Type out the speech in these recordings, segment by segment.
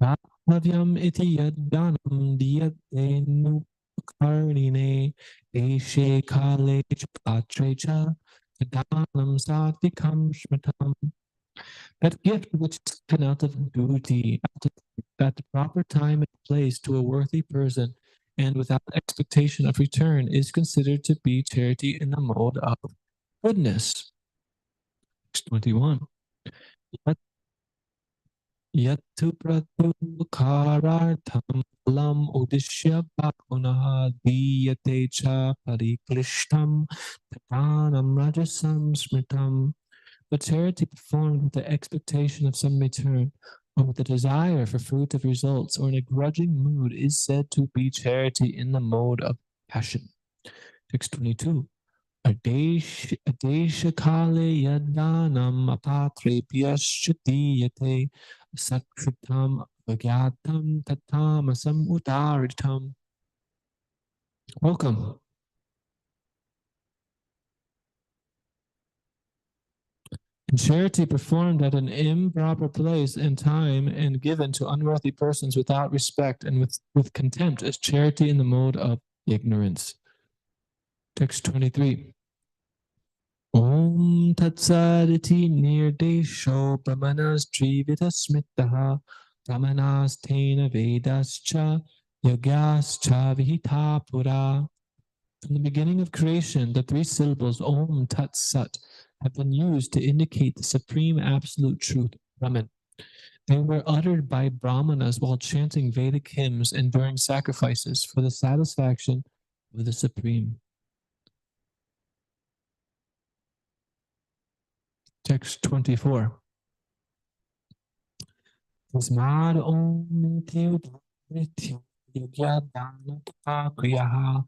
Bhavyam iti yaddanam diyate nukarnine deshe kale patre cha danam satikam shmatam. That gift which is given out of duty, at the proper time and place to a worthy person, and without expectation of return, is considered to be charity in the mode of goodness. 21. Yattu pratukharartham lam udishya bhakunaha diyate cha pariklishtam tatanam rajasam smritam. But charity performed with the expectation of some return, or with the desire for fruit of results, or in a grudging mood, is said to be charity in the mode of passion. Text 22. Adeshakale yadanam apatrebhyashatiyate sakritam agyatam tatamasam udaritam. Welcome. And charity performed at an improper place and time and given to unworthy persons without respect and with contempt is charity in the mode of ignorance. Text 23. Om Tatsariti Nirdesho Brahmanas Trivita Smitaha Brahmanas Tena Vedascha Yagascha Vihita Pura. From the beginning of creation, the three syllables Om Tat Sat have been used to indicate the supreme absolute truth, Brahman. They were uttered by Brahmanas while chanting Vedic hymns and during sacrifices for the satisfaction of the Supreme. Text 24. Tasmad Om Nitya Yagyadana Kriyaha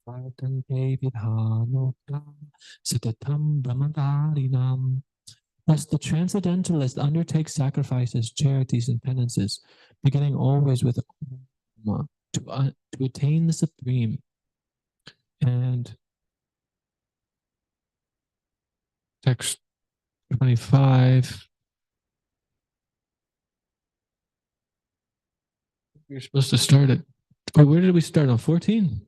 Vartante Vidhanokam Satatam Brahmadarinam. Thus, the transcendentalist undertakes sacrifices, charities, and penances, beginning always with Om to attain the Supreme. And text 25. We're supposed to start at, oh, where did we start on 14?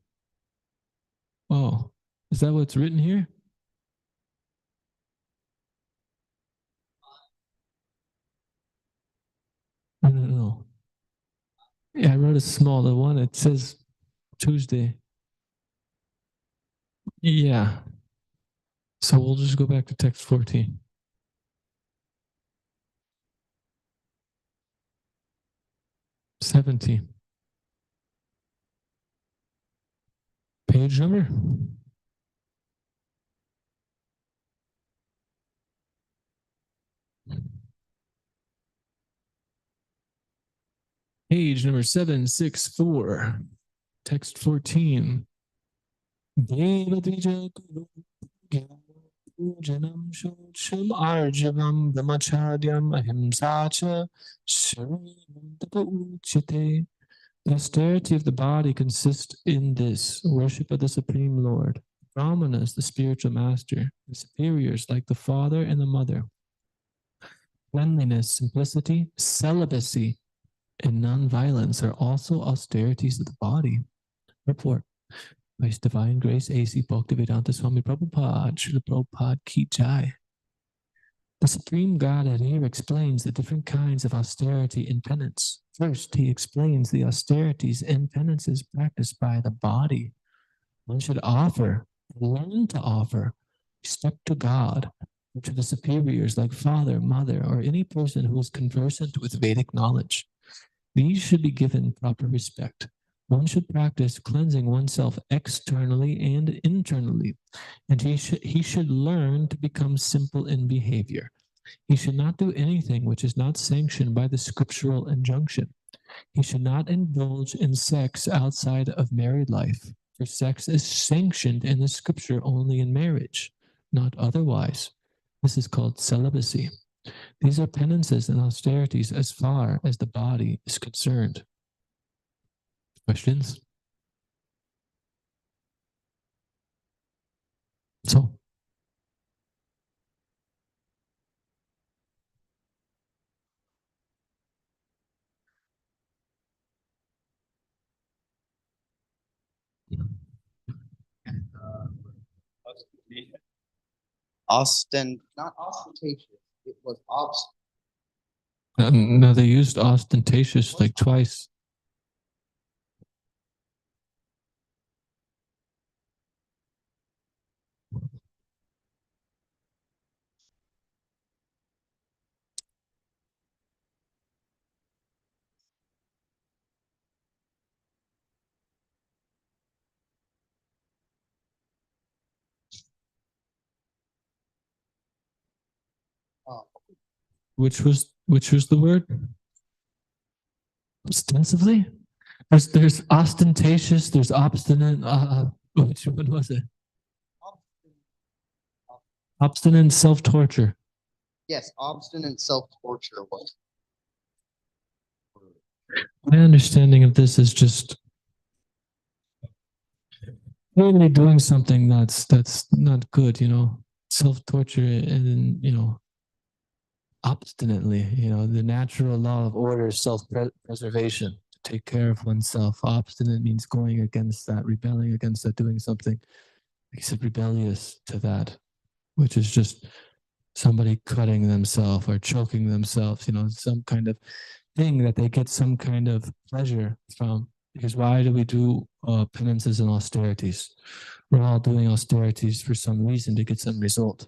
Oh, is that what's written here? I don't know. Yeah, I wrote it small. The one it says Tuesday. Yeah. So we'll just go back to text 14. $17. Page number? Page number 764. Text 14. Janam Shocham Arjavam Brahmacharyam Ahimsa Uchite. The austerity of the body consists in this worship of the Supreme Lord, Brahmanas, the spiritual master, the superiors like the father and the mother. Cleanliness, simplicity, celibacy, and non-violence are also austerities of the body. Report. By His Divine Grace, A.C. Bhaktivedanta Swami Prabhupada, Srila Prabhupada Ki Jai. The Supreme Godhead here explains the different kinds of austerity and penance. First, he explains the austerities and penances practiced by the body. One should learn to offer respect to God or to the superiors like father, mother, or any person who is conversant with Vedic knowledge. These should be given proper respect. One should practice cleansing oneself externally and internally, and he should learn to become simple in behavior. He should not do anything which is not sanctioned by the scriptural injunction. He should not indulge in sex outside of married life, for sex is sanctioned in the scripture only in marriage, not otherwise. This is called celibacy. These are penances and austerities as far as the body is concerned. Questions? So, Not ostentatious. It was obstinate. No, they used ostentatious like twice. Which was the word? Ostensibly? There's ostentatious, there's obstinate. Which one was it? Obstinate self-torture. Yes, obstinate self-torture was. My understanding of this is just really doing something that's not good, self-torture and obstinately, the natural law of order is self-preservation, to take care of oneself. Obstinate means going against that, rebelling against that, doing something, he said, rebellious to that, which is just somebody cutting themselves or choking themselves, some kind of thing that they get some kind of pleasure from. Because why do we do penances and austerities? We're all doing austerities for some reason, to get some result.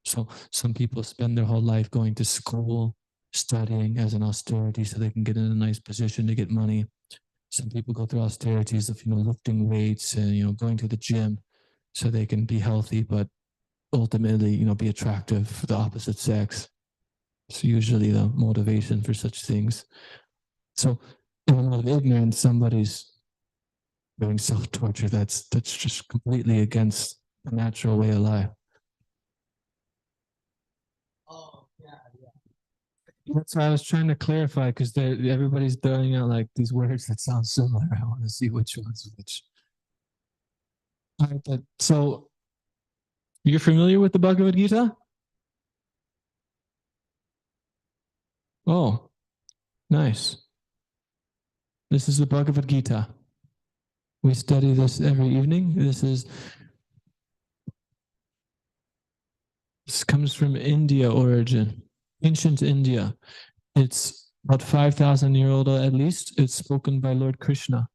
So some people spend their whole life going to school, studying as an austerity so they can get in a nice position to get money. Some people go through austerities of, lifting weights and, going to the gym so they can be healthy, but ultimately, be attractive for the opposite sex. It's usually the motivation for such things. So in a mode of ignorance, somebody's doing self-torture that's just completely against the natural way of life. Oh, yeah. That's why I was trying to clarify, because everybody's throwing out like these words that sound similar. I want to see which one's which. All right, but so you're familiar with the Bhagavad Gita? Oh, nice. This is the Bhagavad Gita. We study this every evening. This comes from India origin, ancient India. It's about 5,000 year old at least. It's spoken by Lord Krishna,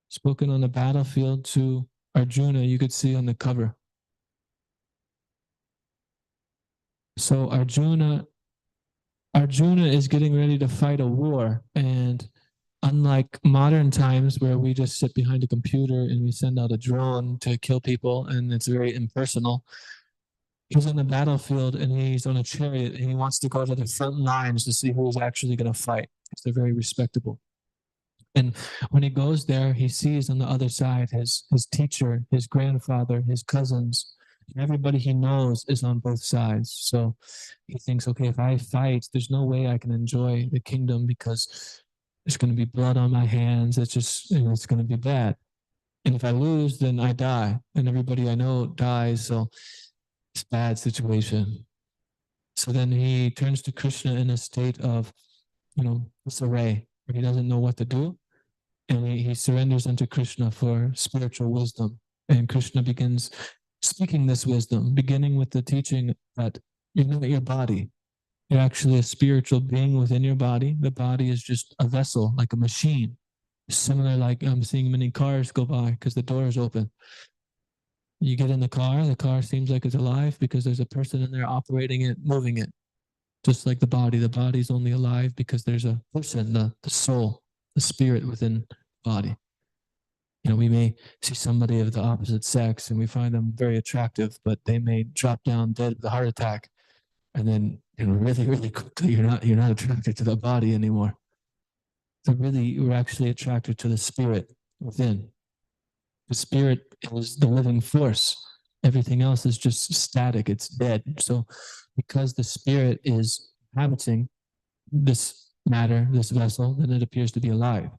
spoken on the battlefield to Arjuna. You could see on the cover. So Arjuna is getting ready to fight a war, and unlike modern times where we just sit behind a computer and we send out a drone to kill people and it's very impersonal, he's on the battlefield and he's on a chariot and he wants to go to the front lines to see who's actually going to fight, because they're very respectable. And when he goes there, he sees on the other side his teacher, his grandfather, his cousins, everybody he knows is on both sides. So he thinks, okay, if I fight, there's no way I can enjoy the kingdom, because there's going to be blood on my hands. It's going to be bad. And if I lose, then I die, and everybody I know dies. So it's a bad situation. So then he turns to Krishna in a state of, disarray, where he doesn't know what to do. And he surrenders unto Krishna for spiritual wisdom. And Krishna begins speaking this wisdom, beginning with the teaching that you're not your body. You're actually a spiritual being within your body. The body is just a vessel, like a machine. Similar, like I'm seeing many cars go by because the door is open. You get in the car seems like it's alive because there's a person in there operating it, moving it. Just like the body's only alive because there's a person, the soul, the spirit within the body. We may see somebody of the opposite sex and we find them very attractive, but they may drop down dead with a heart attack, and then really, really quickly you're not attracted to the body anymore. So really, you're actually attracted to the spirit within. The spirit is the living force. Everything else is just static. It's dead. So because the spirit is inhabiting this matter, this vessel, then it appears to be alive.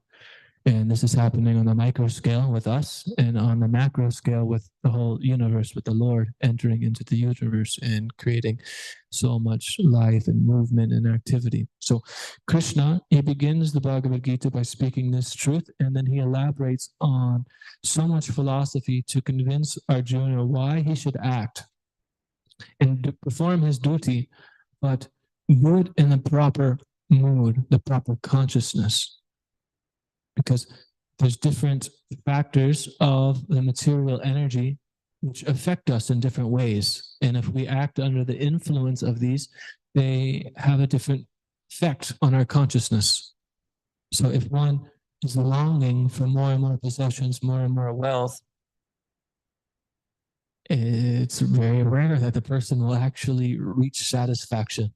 And this is happening on the micro scale with us, and on the macro scale with the whole universe, with the Lord entering into the universe and creating so much life and movement and activity. So Krishna, he begins the Bhagavad Gita by speaking this truth, and then he elaborates on so much philosophy to convince Arjuna why he should act and to perform his duty, but do it in the proper mood, the proper consciousness, because there's different factors of the material energy which affect us in different ways. And if we act under the influence of these, they have a different effect on our consciousness. So if one is longing for more and more possessions, more and more wealth, it's very rare that the person will actually reach satisfaction.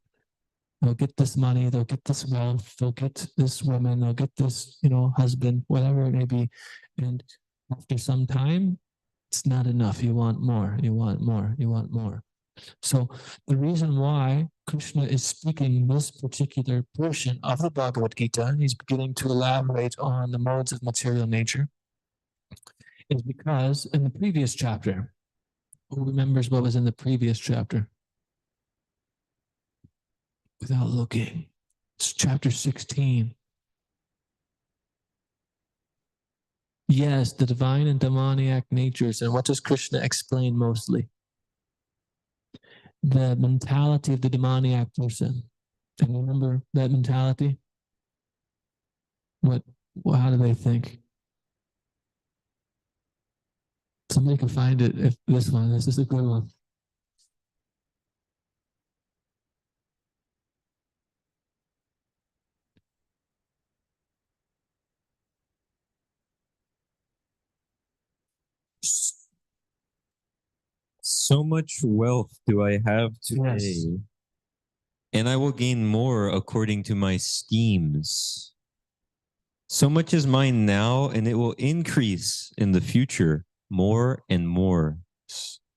They'll get this money, they'll get this wealth, they'll get this woman, they'll get this, husband, whatever it may be. And after some time, it's not enough. You want more, you want more, you want more. So the reason why Krishna is speaking this particular portion of the Bhagavad Gita, he's beginning to elaborate on the modes of material nature, is because in the previous chapter, who remembers what was in the previous chapter? Without looking. It's chapter 16. Yes, the divine and demoniac natures. And what does Krishna explain mostly? The mentality of the demoniac person. Do you remember that mentality? How do they think? Somebody can find it if this is a good one. So much wealth do I have today, Yes. and I will gain more according to my schemes. So much is mine now, and it will increase in the future more and more.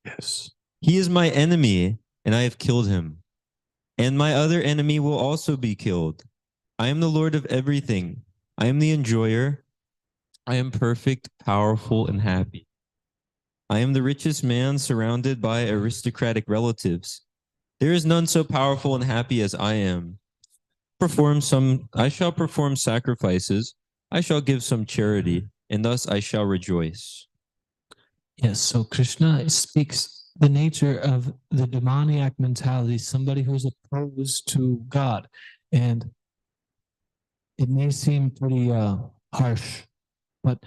Yes. He is my enemy, and I have killed him. And my other enemy will also be killed. I am the Lord of everything. I am the enjoyer. I am perfect, powerful, and happy. I am the richest man surrounded by aristocratic relatives. There is none so powerful and happy as I am. I shall perform sacrifices. I shall give some charity, and thus I shall rejoice. Yes, so Krishna speaks the nature of the demoniac mentality, somebody who's opposed to God. And it may seem pretty harsh, but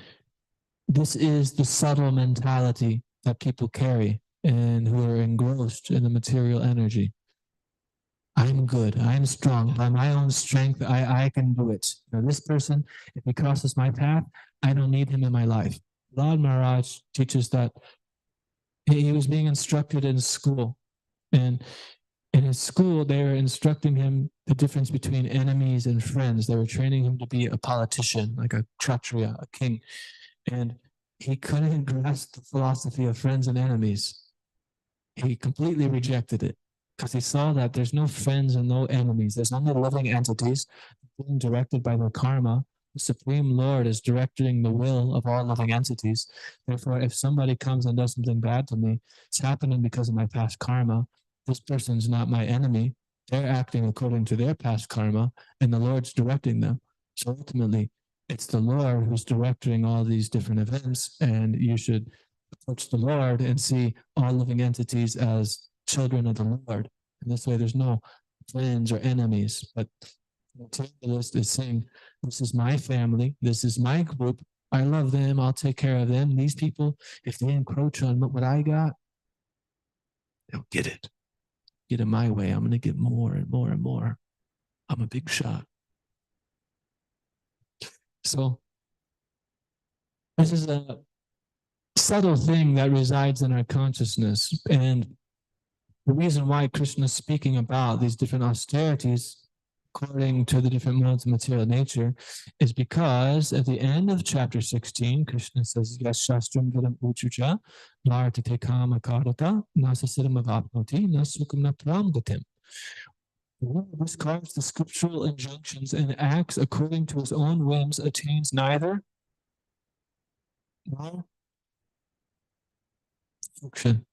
this is the subtle mentality that people carry and who are engrossed in the material energy. I'm good. I'm strong. By my own strength, I can do it. This person, if he crosses my path, I don't need him in my life. Lord Maharaj teaches that he was being instructed in school. And in his school, they were instructing him the difference between enemies and friends. They were training him to be a politician, like a kshatriya, a king. And he couldn't grasp the philosophy of friends and enemies. He completely rejected it because he saw that there's no friends and no enemies. There's only living entities being directed by their karma. The Supreme Lord is directing the will of all living entities. Therefore, if somebody comes and does something bad to me, it's happening because of my past karma. This person's not my enemy. They're acting according to their past karma, and the Lord's directing them. So ultimately, it's the Lord who's directing all these different events, and you should approach the Lord and see all living entities as children of the Lord. And this way, there's no friends or enemies, but the materialist is saying, this is my family, this is my group, I love them, I'll take care of them. These people, if they encroach on what I got, they'll get it. Get it my way. I'm going to get more and more and more. I'm a big shot. So this is a subtle thing that resides in our consciousness. And the reason why Krishna is speaking about these different austerities according to the different modes of material nature is because at the end of chapter 16, Krishna says, Yes, Shastram Vidam Uchucha, Nartate Kama Karata, Nasasiddham Avapnoti, Nasukam Napram Gatim. Whoever discards the scriptural injunctions and acts according to his own whims attains neither Function.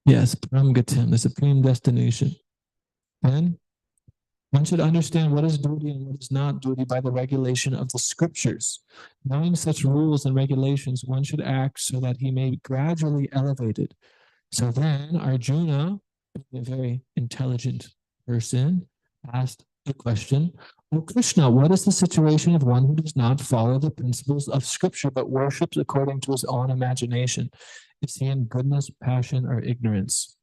Yes, Paramgatim, the supreme destination. Then one should understand what is duty and what is not duty by the regulation of the scriptures. Knowing such rules and regulations, one should act so that he may be gradually elevated. So then Arjuna, a very intelligent person, asked the question, "Oh Krishna, what is the situation of one who does not follow the principles of scripture but worships according to his own imagination? Is he in goodness, passion, or ignorance?"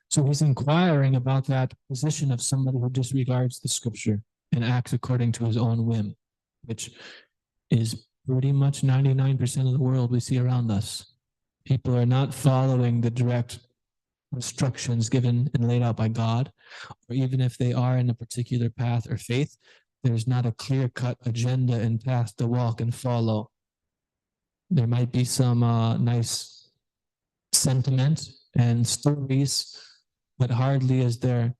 So he's inquiring about that position of somebody who disregards the scripture and acts according to his own whim, which is pretty much 99% of the world we see around us. People are not following the direct instructions given and laid out by God, or even if they are in a particular path or faith, there's not a clear-cut agenda and path to walk and follow. There might be some nice sentiment and stories, but hardly is there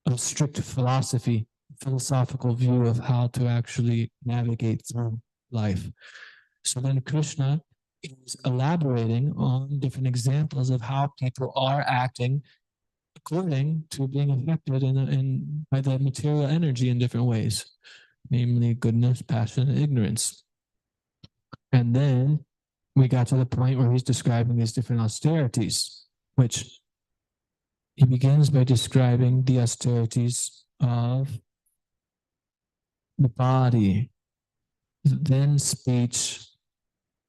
a strict philosophical view of how to actually navigate through life. So then Krishna is elaborating on different examples of how people are acting according to being affected by the material energy in different ways, namely goodness, passion, and ignorance. And then we got to the point where he's describing these different austerities, which he begins by describing the austerities of the body, then speech,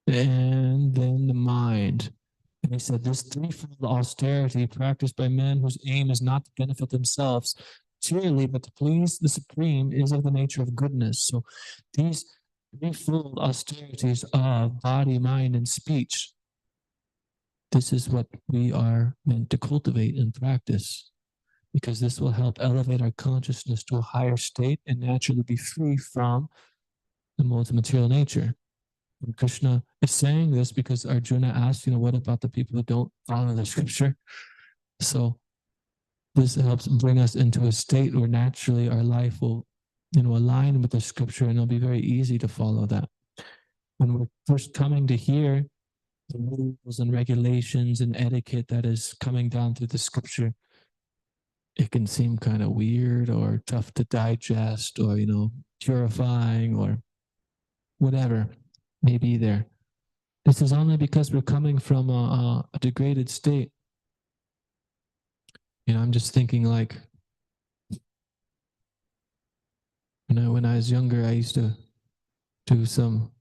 and then the mind. And he said, this threefold austerity practiced by men whose aim is not to benefit themselves materially, but to please the Supreme is of the nature of goodness. So these threefold austerities of body, mind, and speech, this is what we are meant to cultivate and practice, because this will help elevate our consciousness to a higher state and naturally be free from the modes of material nature. And Krishna is saying this because Arjuna asked, what about the people who don't follow the scripture? So this helps bring us into a state where naturally our life will, align with the scripture, and it'll be very easy to follow that. When we're first coming to hear the rules and regulations and etiquette that is coming down through the scripture, it can seem kind of weird or tough to digest, or, purifying or whatever may be there. This is only because we're coming from a degraded state. I'm just thinking like, when I was younger, I used to do some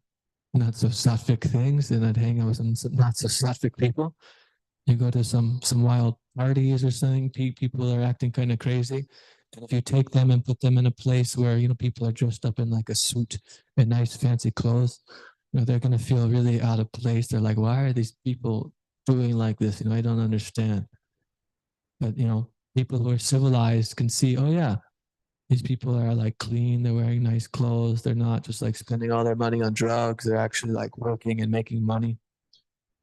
not so sattvic things, and I'd hang out with some not so sattvic people. You go to some wild parties or something, people are acting kind of crazy. And if you take them and put them in a place where, people are dressed up in like a suit and nice fancy clothes, they're going to feel really out of place. They're like, why are these people doing like this? I don't understand. But, people who are civilized can see, oh yeah, these people are like clean. They're wearing nice clothes. They're not just like spending all their money on drugs. They're actually like working and making money.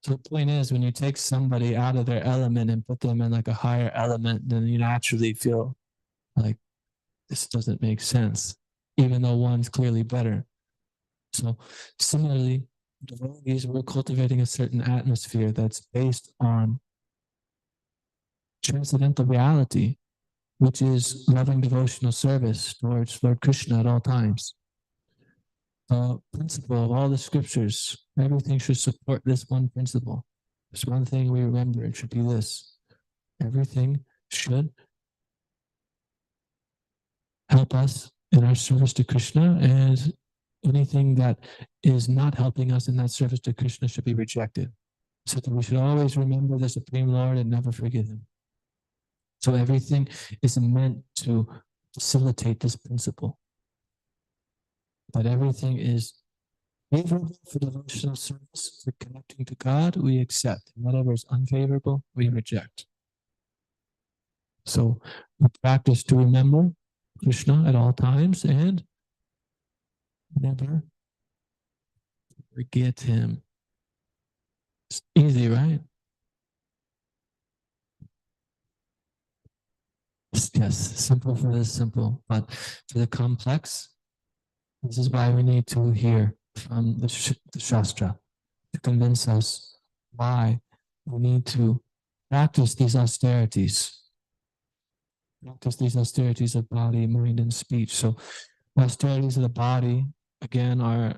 So the point is, when you take somebody out of their element and put them in like a higher element, then you naturally feel like this doesn't make sense, even though one's clearly better. So similarly, devotees, we're cultivating a certain atmosphere that's based on transcendental reality, which is loving devotional service towards Lord Krishna at all times. The principle of all the scriptures, everything should support this one principle. There's one thing we remember, it should be this. Everything should help us in our service to Krishna, and anything that is not helping us in that service to Krishna should be rejected. So that we should always remember the Supreme Lord and never forget him. So everything is meant to facilitate this principle. That everything is favorable for devotional service, for connecting to God, we accept. Whatever is unfavorable, we reject. So we practice to remember Krishna at all times and never forget him. It's easy, right? Yes, simple for the simple, but for the complex, This is why we need to hear from the Shastra to convince us why we need to practice these austerities. Practice these austerities of body, mind, and speech. So, austerities of the body, again, are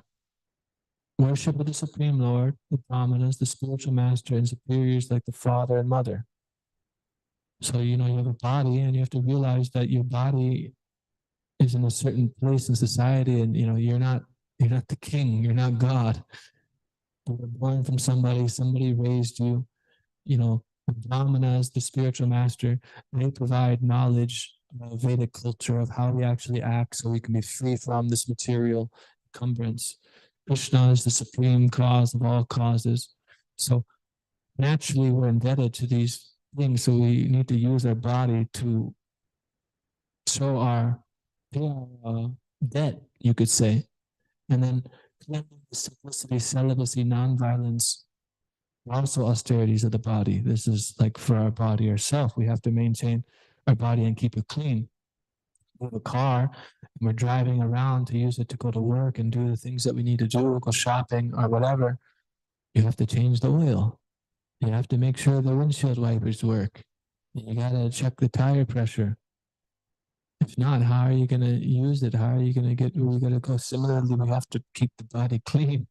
worship of the Supreme Lord, the Brahmanas, the spiritual master, and superiors like the father and mother. So, you have a body, and you have to realize that your body is in a certain place in society, and you're not the king, you're not God. You were born from somebody raised you. The Brahmanas, the spiritual master, they provide knowledge of Vedic culture of how we actually act so we can be free from this material encumbrance. Krishna is the supreme cause of all causes. So naturally, we're indebted to these things. So we need to use our body to show our debt, you could say. And then simplicity, celibacy, nonviolence, also austerities of the body. This is like for our body ourselves. We have to maintain our body and keep it clean. We have a car and we're driving around to use it to go to work and do the things that we need to do, go shopping or whatever. You have to change the oil. You have to make sure the windshield wipers work. You got to check the tire pressure. If not, how are you going to use it? How are you going to we got to go similarly. We have to keep the body clean.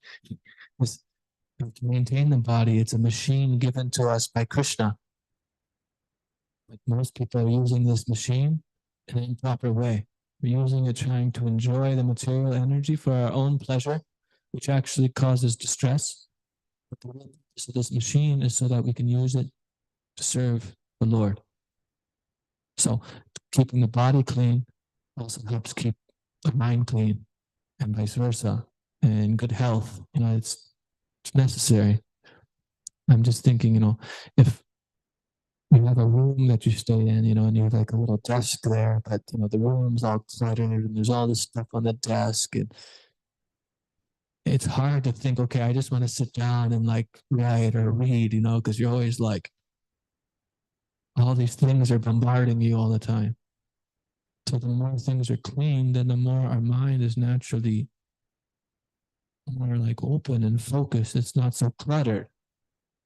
To maintain the body, it's a machine given to us by Krishna. But most people are using this machine in an improper way. We're using it trying to enjoy the material energy for our own pleasure, which actually causes distress. But the real purpose of this machine is so that we can use it to serve the Lord. So keeping the body clean also helps keep the mind clean, and vice versa. And good health, it's necessary. I'm just thinking, if you have a room that you stay in, and you have like a little desk there, but the room's all cluttered and there's all this stuff on the desk, and it's hard to think, okay, I just want to sit down and like write or read, because you're always like, all these things are bombarding you all the time. So the more things are clean, then the more our mind is naturally more like open and focused. It's not so cluttered.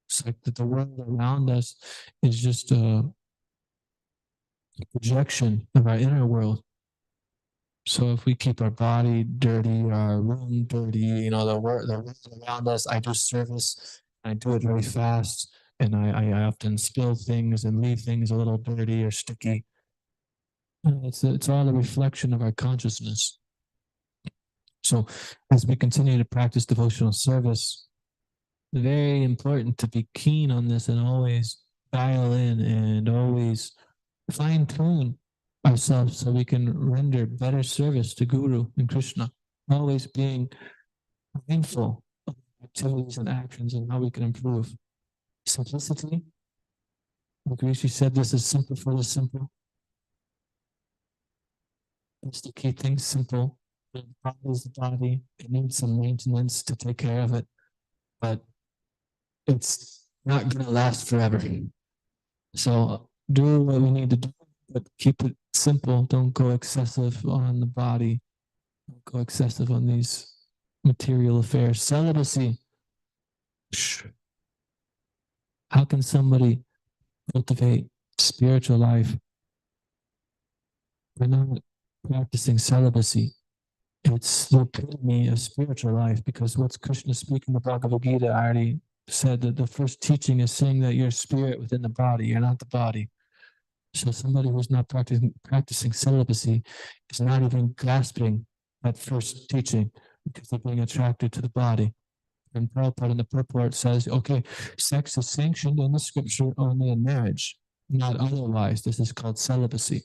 It's like that the world around us is just a projection of our inner world. So if we keep our body dirty, our room dirty, the world around us, I do service, I do it very fast, and I often spill things and leave things a little dirty or sticky. It's all a reflection of our consciousness. So as we continue to practice devotional service, very important to be keen on this and always dial in and always fine tune ourselves so we can render better service to Guru and Krishna, always being mindful of activities and actions and how we can improve. Simplicity, like Rishi said, this is simple for the simple. It's to keep things simple. The body is the body. It needs some maintenance to take care of it, but it's not going to last forever. So do what we need to do, but keep it simple. Don't go excessive on the body. Don't go excessive on these material affairs. Celibacy. How can somebody cultivate spiritual life? We're not practicing celibacy. It's the epitome of spiritual life, because what's Krishna speaking in the Bhagavad Gita, I already said that the first teaching is saying that you're spirit within the body, you're not the body. So somebody who's not practicing celibacy is not even grasping that first teaching, because they're being attracted to the body. And Prabhupada in the purport says, okay, sex is sanctioned in the scripture only in marriage, not otherwise. This is called celibacy.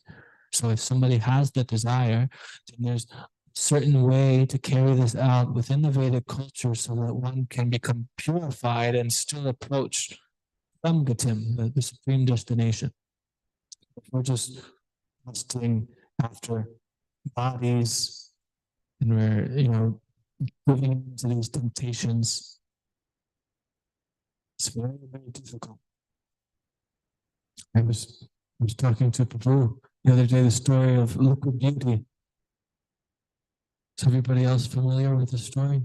So if somebody has the desire, then there's a certain way to carry this out within the Vedic culture so that one can become purified and still approach Samgatim, the supreme destination. If we're just lusting after bodies and we're, giving into these temptations, it's very, very difficult. I was talking to Prabhu the other day, the story of liquid beauty. Is everybody else familiar with the story?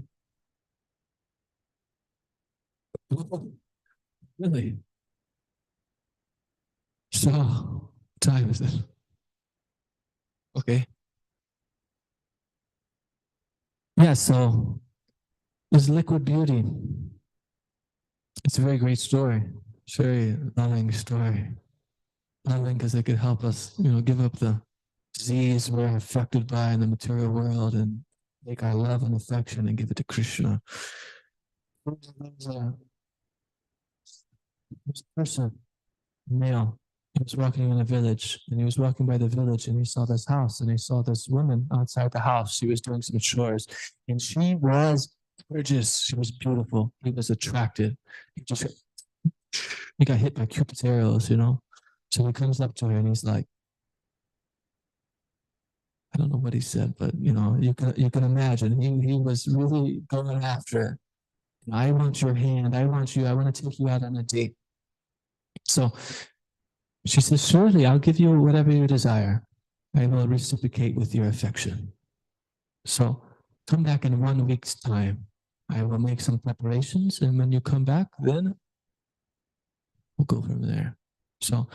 Really? So, what time is it? Okay. Yeah, so there's Liquid Beauty. It's a very great story. It's a very loving story. Loving because it could help us, give up the disease we're affected by in the material world and take our love and affection and give it to Krishna. There's a person, male, he was walking in a village and he was walking by the village and he saw this house and he saw this woman outside the house. She was doing some chores and she was gorgeous. She was beautiful. He was attracted. He got hit by Cupid's arrows, So he comes up to her and he's like, I don't know what he said, but you can imagine he was really going after it. I want your hand. I want you. I want to take you out on a date. So she says, surely I'll give you whatever you desire. I will reciprocate with your affection. So come back in 1 week's time. I will make some preparations. And when you come back, then we'll go from there. So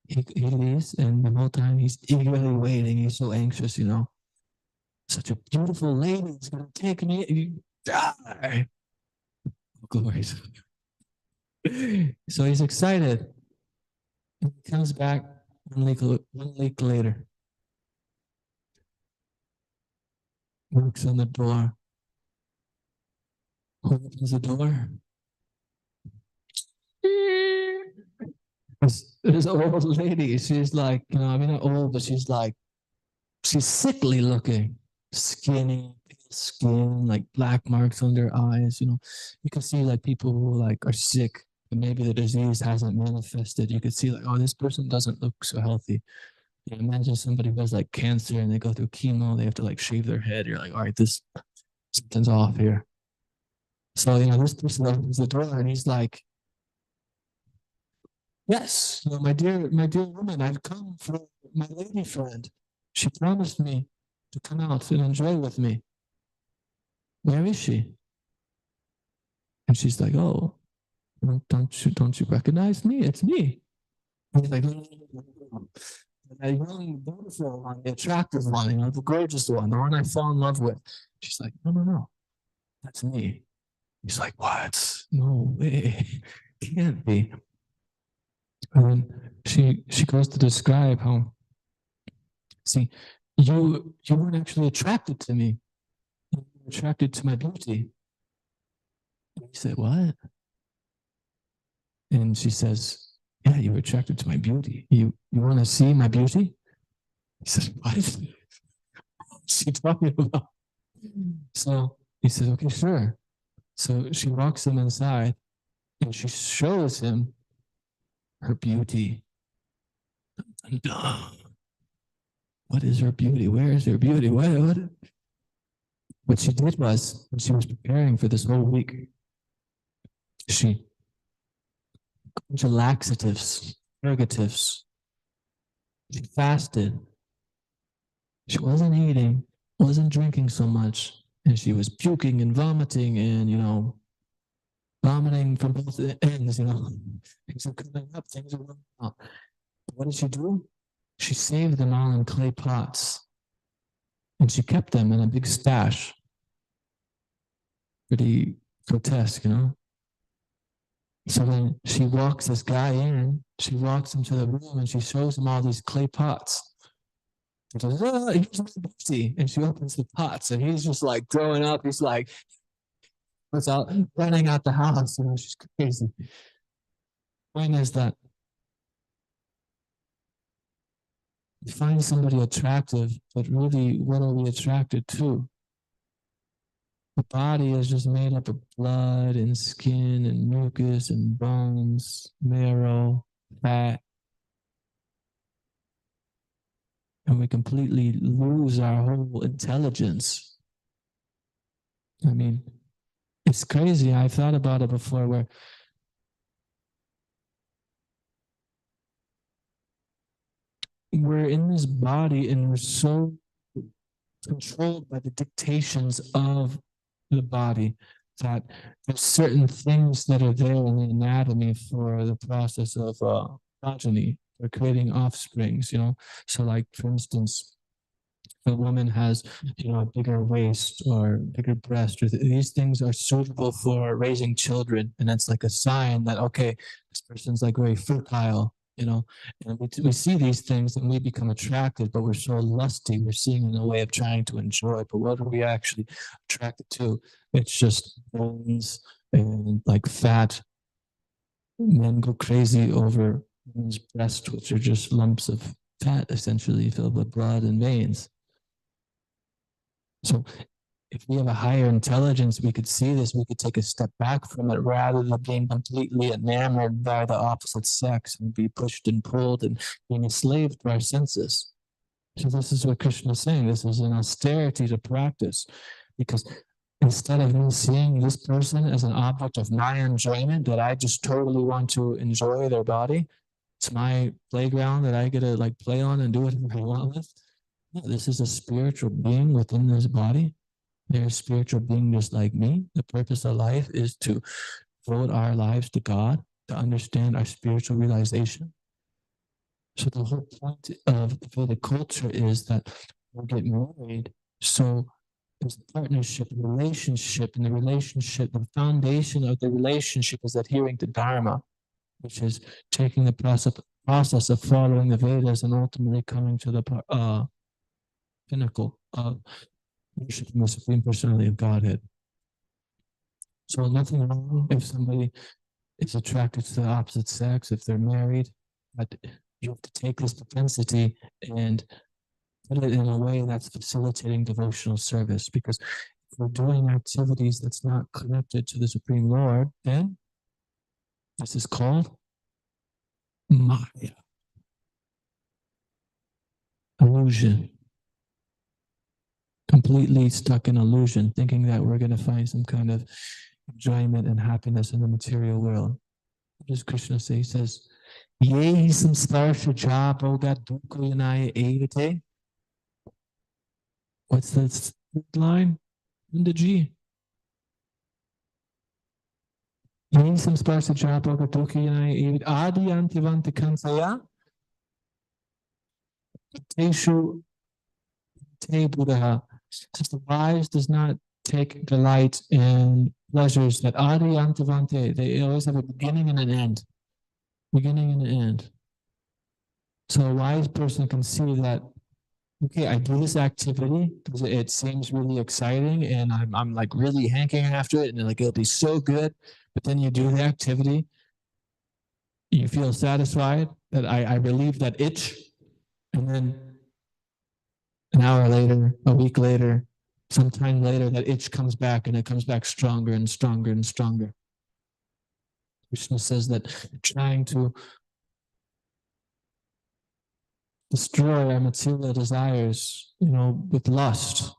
he leaves, and the whole time he's eagerly waiting. He's so anxious, Such a beautiful lady is going to take me. You die. Glory. So he's excited. And he comes back 1 week later. Knocks on the door. Who opens the door? This old lady. She's like, not old, but she's sickly looking, skinny, skin, like black marks on their eyes. You can see like people who are sick, and maybe the disease hasn't manifested. You could see oh, this person doesn't look so healthy. Imagine somebody who has cancer and they go through chemo, they have to shave their head. You're like, all right, something's off here. So, this person opens the door and he's like, yes, my dear woman, I've come for my lady friend. She promised me to come out and enjoy with me. Where is she? And she's like, oh, don't you recognize me? It's me. And he's like, no. That young, beautiful one, the attractive one, the gorgeous one, the one I fell in love with. She's like, no, that's me. He's like, what? No way. Can't be. And then she goes to describe how, see, you weren't actually attracted to me. You were attracted to my beauty. And he said, what? And she says, yeah, you were attracted to my beauty. You want to see my beauty? He says, what? What's she talking about? So he says, okay, sure. So she walks him inside and she shows him her beauty. What is her beauty? Where is her beauty? What she did was, when she was preparing for this whole week, she bunch of laxatives, purgatives. She fasted. She wasn't eating, wasn't drinking so much, and she was puking and vomiting and vomiting from both ends. Things are coming up, things are going out. What did she do? She saved them all in clay pots, and she kept them in a big stash. Pretty grotesque. So then she walks this guy in, she walks into the room and she shows him all these clay pots. She goes, oh, here's my beauty. And she opens the pots and he's just growing up. He's what's out, running out the house. She's crazy. Point is that you find somebody attractive, but really, what are we attracted to? The body is just made up of blood and skin and mucus and bones, marrow, fat. And we completely lose our whole intelligence. I mean, it's crazy. I've thought about it before where we're in this body and we're so controlled by the dictations of the body, that there's certain things that are there in the anatomy for the process of progeny, for creating offsprings, So like, for instance, a woman has, a bigger waist or bigger breast, or these things are suitable for raising children. And that's like a sign that, okay, this person's like very fertile, and we see these things and we become attracted, but we're so lusty. We're seeing in a way of trying to enjoy, but what are we actually attracted to? It's just bones and like fat. Men go crazy over women's breasts, which are just lumps of fat, essentially filled with blood and veins. So if we have a higher intelligence, we could see this, we could take a step back from it rather than being completely enamored by the opposite sex and be pushed and pulled and being a slave to our senses. So this is what Krishna is saying. This is an austerity to practice, because instead of me seeing this person as an object of my enjoyment, that I just totally want to enjoy their body, it's my playground that I get to like play on and do whatever I want with. No, this is a spiritual being within this body. They're a spiritual being just like me. The purpose of life is to devote our lives to God, to understand our spiritual realization. So the whole point of the Vedic culture is that we get married. So there's partnership, relationship, and the foundation of the relationship is adhering to Dharma, which is taking the process of following the Vedas and ultimately coming to the pinnacle of worshiping the Supreme Personality of Godhead. So nothing wrong if somebody is attracted to the opposite sex, if they're married, but you have to take this propensity and put it in a way that's facilitating devotional service. Because if we're doing activities that's not connected to the Supreme Lord, then this is called Maya, illusion. Completely stuck in illusion, thinking that we're going to find some kind of enjoyment and happiness in the material world. What does Krishna say? He says, Yehi samstarsha jaboga dukkhayanaya evate. What's that line? In the G. Yehi samstarsha jaboga dukkhayanaya evate. Adi antivanta kansaya. Teshu te buddha. Since the wise does not take delight in pleasures that adi antivante, they always have a beginning and an end. Beginning and an end. So a wise person can see that, okay, I do this activity because it seems really exciting and I'm like really hankering after it and like it'll be so good. But then you do the activity, you feel satisfied that I relieve that itch, and then an hour later, a week later, sometime later, that itch comes back and it comes back stronger and stronger and stronger. Krishna says that trying to destroy our material desires, with lust,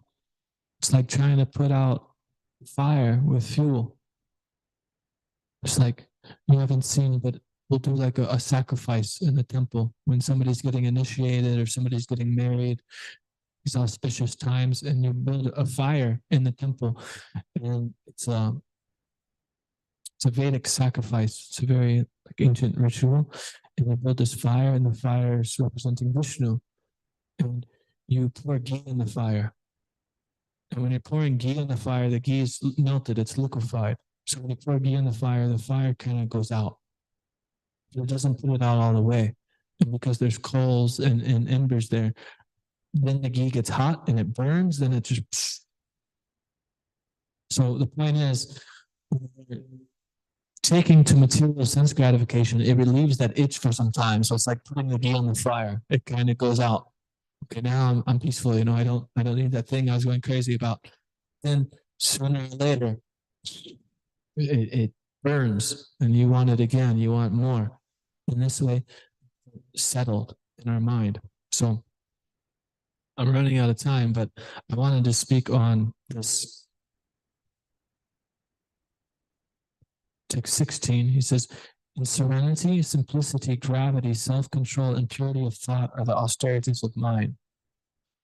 it's like trying to put out fire with fuel. It's like, you haven't seen, but we'll do like a sacrifice in the temple when somebody's getting initiated or somebody's getting married, these auspicious times, and you build a fire in the temple. And it's a Vedic sacrifice. It's a very like ancient ritual. And you build this fire, and the fire is representing Vishnu. And you pour ghee in the fire. And when you're pouring ghee in the fire, the ghee is melted, it's liquefied. So when you pour ghee in the fire kind of goes out. It doesn't put it out all the way. And because there's coals and embers there, then the ghee gets hot and it burns, then it just. Psh. So the point is, taking to material sense gratification, it relieves that itch for some time. So it's like putting the ghee on the fire. It kind of goes out. Okay, now I'm peaceful. I don't need that thing I was going crazy about. Then sooner or later, it burns, and you want it again. You want more. In this way, settled in our mind. So I'm running out of time, but I wanted to speak on this. Text 16, he says, in serenity, simplicity, gravity, self-control, and purity of thought are the austerities of mind.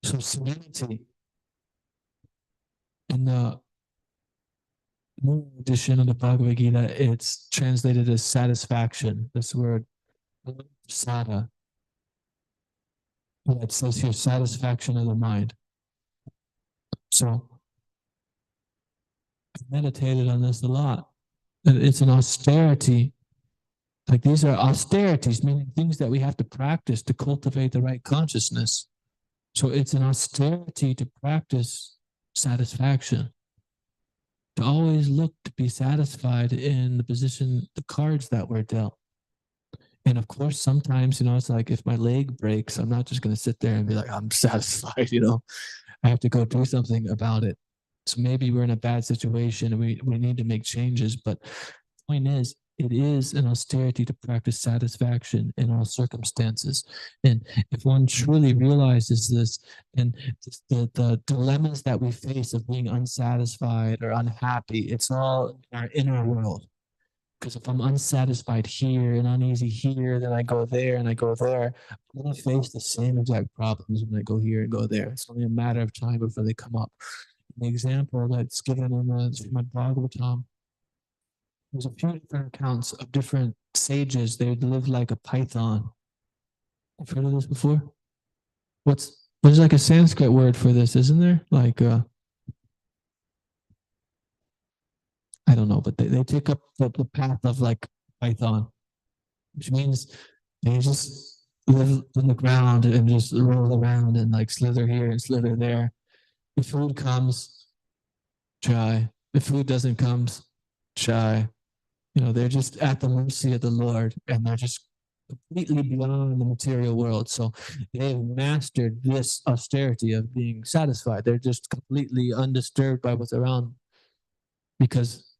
So serenity In the new edition of the Bhagavad Gita, it's translated as satisfaction. This word, sada. It says here, satisfaction of the mind. So I meditated on this a lot. It's an austerity. Like these are austerities, meaning things that we have to practice to cultivate the right consciousness. So it's an austerity to practice satisfaction, to always look to be satisfied in the position, the cards that we're dealt. And of course, sometimes, it's like if my leg breaks, I'm not just going to sit there and be like, I'm satisfied, I have to go do something about it. So maybe we're in a bad situation and we need to make changes. But the point is, it is an austerity to practice satisfaction in all circumstances. And if one truly realizes this, and the dilemmas that we face of being unsatisfied or unhappy, it's all in our inner world. Because if I'm unsatisfied here and uneasy here, then I go there and I go there, I'm going to face the same exact problems when I go here and go there. It's only a matter of time before they come up. The example that's given in the Srimad Bhagavatam, there's a few different accounts of different sages. They live like a python. You've heard of this before? There's like a Sanskrit word for this, isn't there? Like, I don't know, but they take up the path of like python, which means they just live on the ground and just roll around and like slither here and slither there. If food comes, try. If food doesn't come, try. They're just at the mercy of the Lord, and they're just completely beyond the material world. So they've mastered this austerity of being satisfied. They're just completely undisturbed by what's around, because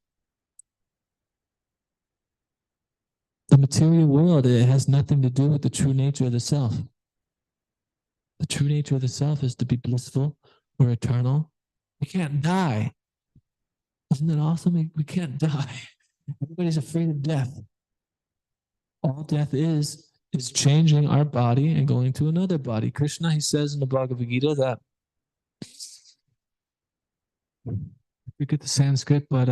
the material world, it has nothing to do with the true nature of the self. The true nature of the self is to be blissful or eternal. We can't die. Isn't that awesome? We can't die. Everybody's afraid of death. All death is changing our body and going to another body. Krishna, he says in the Bhagavad Gita that, I forget the Sanskrit, but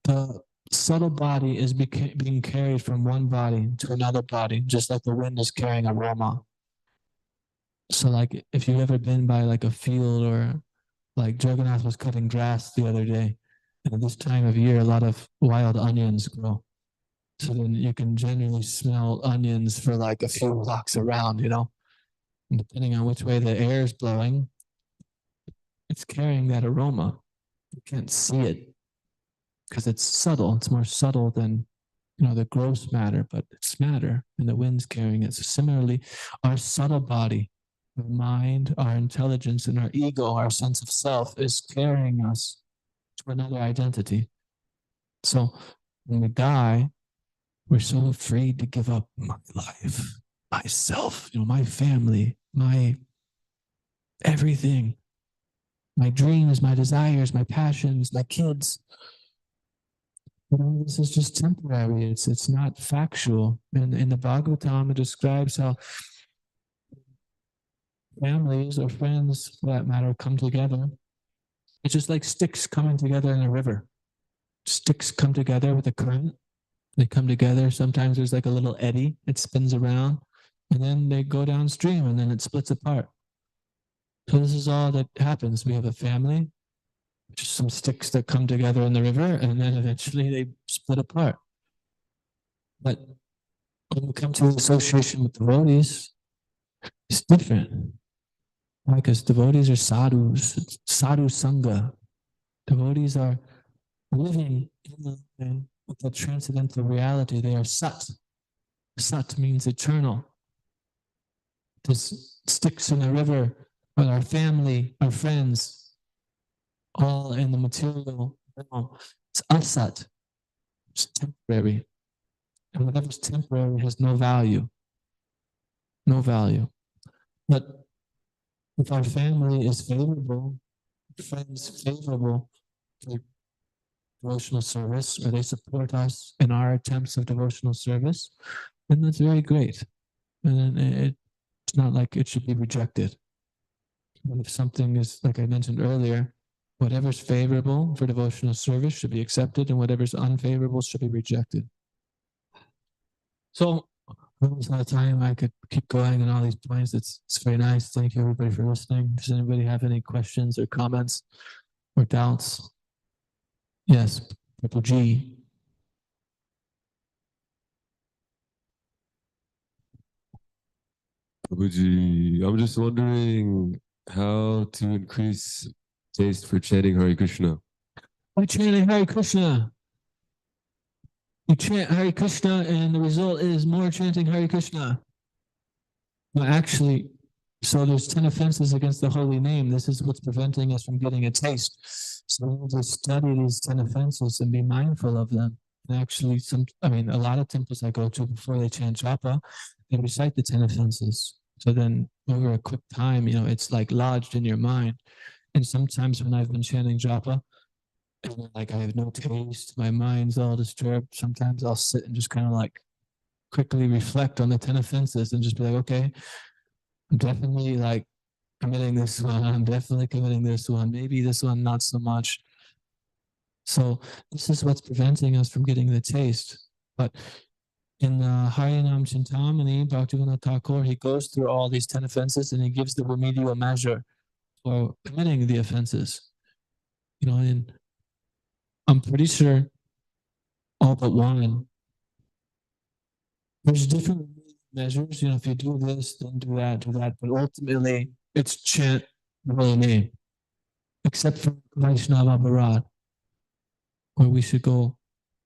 the subtle body is being carried from one body to another body, just like the wind is carrying aroma. So like if you've ever been by like a field, or like Jagannath was cutting grass the other day, and at this time of year, a lot of wild onions grow. So then you can generally smell onions for like a few blocks around, And depending on which way the air is blowing, it's carrying that aroma. You can't see it because it's subtle. It's more subtle than, the gross matter, but it's matter, and the wind's carrying it. So similarly, our subtle body, our mind, our intelligence, and our ego, our sense of self, is carrying us to another identity. So when we die, we're so afraid to give up my life, myself, my family, my everything, my dreams, my desires, my passions, my kids. This is just temporary. It's not factual. And in the Bhagavatam, it describes how families or friends, for that matter, come together. It's just like sticks coming together in a river. Sticks come together with a current. They come together. Sometimes there's like a little eddy. It spins around, and then they go downstream, and then it splits apart. So this is all that happens. We have a family, just some sticks that come together in the river, and then eventually they split apart. But when we come to association with devotees, it's different. Because devotees are sadhus, it's sadhu sangha. Devotees are living in with the transcendental reality. They are sat. Sat means eternal. There's sticks in the river, but our family, our friends, all in the material realm. It's asat. It's temporary. And whatever's temporary has no value. No value. But if our family is favorable, friends favorable to devotional service, or they support us in our attempts of devotional service, then that's very great. And then it's not like it should be rejected. And if something is, like I mentioned earlier, whatever's favorable for devotional service should be accepted, and whatever's unfavorable should be rejected. So, almost out of time. I could keep going on all these points. It's very nice. Thank you, everybody, for listening. Does anybody have any questions or comments or doubts? Yes, Purple G. Prabhuji, I'm just wondering how to increase taste for chanting Hare Krishna. By chanting Hare Krishna. You chant Hare Krishna, and the result is more chanting Hare Krishna. Well, actually, so there's 10 offenses against the holy name. This is what's preventing us from getting a taste. So we need to study these 10 offenses and be mindful of them. And actually, a lot of temples I go to before they chant japa, they recite the 10 offenses. So then over a quick time, it's like lodged in your mind. And sometimes when I've been chanting japa, and like I have no taste, my mind's all disturbed. Sometimes I'll sit and just kind of like quickly reflect on the 10 offenses and just be like, okay, I'm definitely like committing this one. I'm definitely committing this one. Maybe this one, not so much. So this is what's preventing us from getting the taste. But in Harinam Chintamani, Bhaktivinoda Thakur, he goes through all these 10 offenses and he gives the remedial measure for committing the offenses. And I'm pretty sure all but one. There's different measures. If you do this, then do that. But ultimately, it's chant the holy name, except for Vaishnava Bharat, where we should go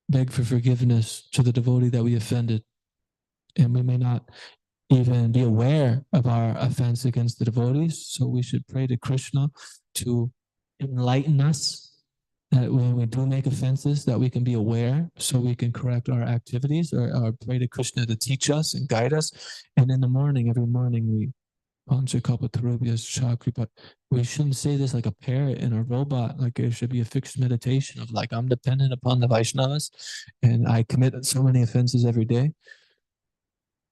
beg for forgiveness to the devotee that we offended. And we may not even be aware of our offense against the devotees. So we should pray to Krishna to enlighten us, that when we do make offenses, that we can be aware so we can correct our activities, or pray to Krishna to teach us and guide us. And in the morning, every morning, we but we shouldn't say this like a parrot and a robot. Like it should be a fixed meditation of like, I'm dependent upon the Vaishnavas and I commit so many offenses every day.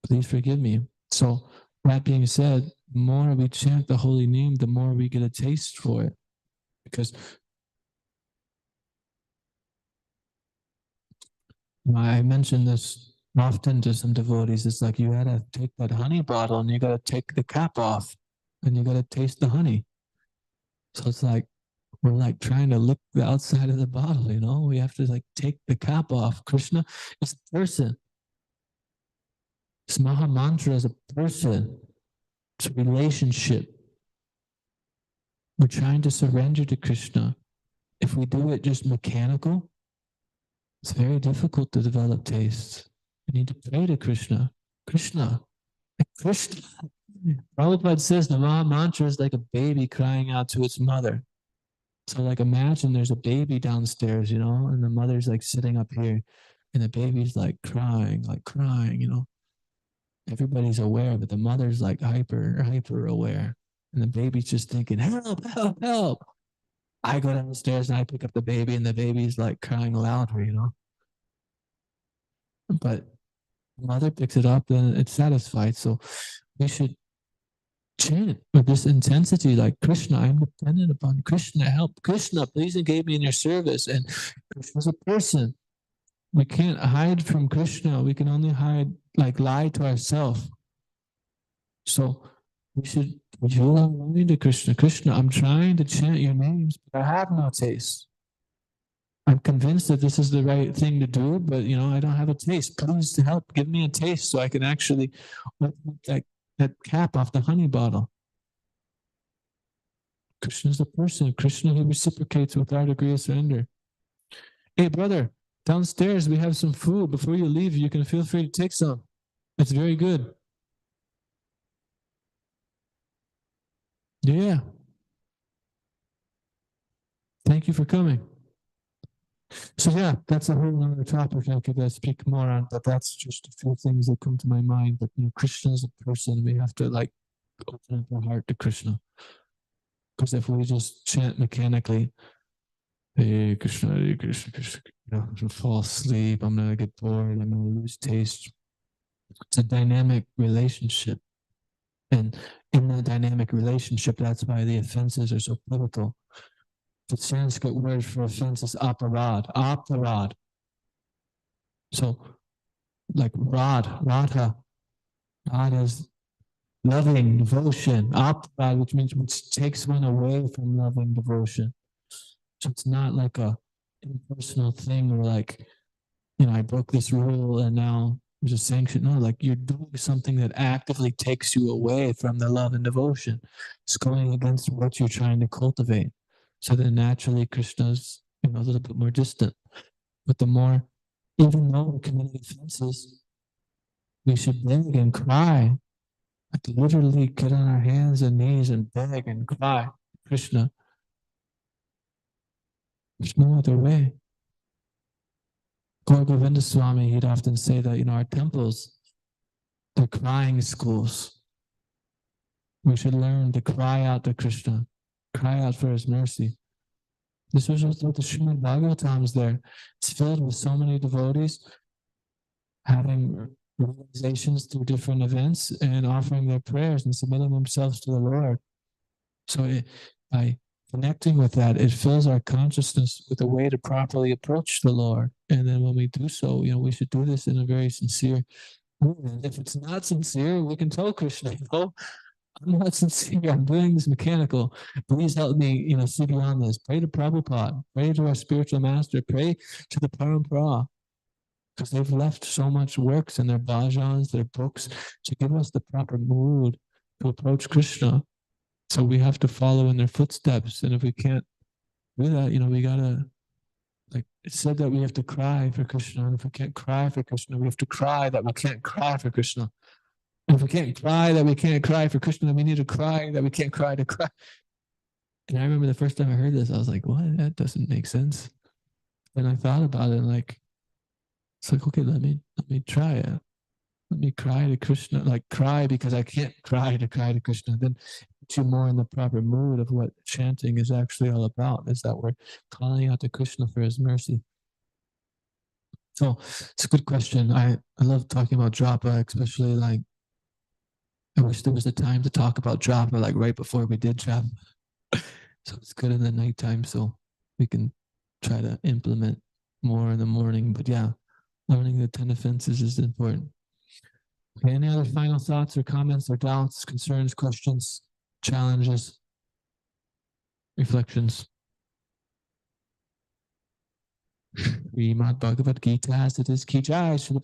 Please forgive me. So that being said, the more we chant the holy name, the more we get a taste for it. Because I mentioned this often to some devotees. It's like you gotta take that honey bottle and you gotta take the cap off and you gotta taste the honey. So it's like we're like trying to lick the outside of the bottle, we have to like take the cap off. Krishna is a person. This Maha Mantra is a person. It's a relationship. We're trying to surrender to Krishna. If we do it just mechanical, it's very difficult to develop taste. We need to pray to Krishna. Krishna. Prabhupada says the Maha Mantra is like a baby crying out to its mother. So like imagine there's a baby downstairs, and the mother's like sitting up here and the baby's like crying. Everybody's aware, but the mother's like hyper aware. And the baby's just thinking, help, help, help. I go downstairs and I pick up the baby and the baby's like crying louder, But the mother picks it up and it's satisfied. So we should chant with this intensity, like Krishna, I'm dependent upon Krishna, help Krishna, please engage me in your service. And Krishna's a person. We can't hide from Krishna. We can only lie to ourselves. So we should lie to Krishna. Krishna, I'm trying to chant your names, but I have no taste. I'm convinced that this is the right thing to do, but I don't have a taste. Please help, give me a taste so I can actually open that cap off the honey bottle. Krishna is a person. Krishna, he reciprocates with our degree of surrender. Hey, brother, downstairs we have some food. Before you leave, you can feel free to take some. It's very good. Yeah. Thank you for coming. So yeah, that's a whole other topic I could speak more on, but that's just a few things that come to my mind. But Krishna is a person. We have to open up our heart to Krishna. Because if we just chant mechanically, hey Krishna, Krishna, I'm gonna fall asleep, I'm gonna get bored, I'm gonna lose taste. It's a dynamic relationship. And in that dynamic relationship, that's why the offenses are so pivotal. The Sanskrit word for offense is aparad, aparad. So, like radha is loving devotion, aparad, which takes one away from loving devotion. So it's not like a impersonal thing where like, I broke this rule and now there's a sanction. No, like you're doing something that actively takes you away from the love and devotion. It's going against what you're trying to cultivate. So then naturally Krishna's, a little bit more distant. But the more, even though we're committing offenses, we should beg and cry. Like literally get on our hands and knees and beg and cry. Krishna. There's no other way. Gaur Govinda Swami, he'd often say that, our temples, they're crying schools. We should learn to cry out to Krishna, cry out for his mercy. This was what the Srimad Bhagavatam is there. It's filled with so many devotees having realizations through different events and offering their prayers and submitting themselves to the Lord. So by connecting with that, it fills our consciousness with a way to properly approach the Lord. And then when we do so, we should do this in a very sincere way. And if it's not sincere, we can tell Krishna, I'm not sincere. I'm doing this mechanical. Please help me, see beyond this. Pray to Prabhupada. Pray to our spiritual master. Pray to the Parampara. Because they've left so much works in their bhajans, their books, to give us the proper mood to approach Krishna. So we have to follow in their footsteps. And if we can't do that, we gotta, like it said that we have to cry for Krishna. And if we can't cry for Krishna, we have to cry that we can't cry for Krishna. And if we can't cry that we can't cry for Krishna, then we need to cry that we can't cry to cry. And I remember the first time I heard this, I was like, what? That doesn't make sense. And I thought about it and it's like, okay, let me try it. Let me cry to Krishna, like cry because I can't cry to Krishna. Then put you more in the proper mood of what chanting is actually all about, is that we're calling out to Krishna for his mercy. So it's a good question. I love talking about japa, especially like, I wish there was a time to talk about japa, like right before we did japa. So it's good in the nighttime, so we can try to implement more in the morning. But yeah, learning the 10 offenses is important. Okay, any other final thoughts or comments or doubts, concerns, questions, challenges, reflections? Srimad Bhagavad Gita as it is. Ki Jai, Srila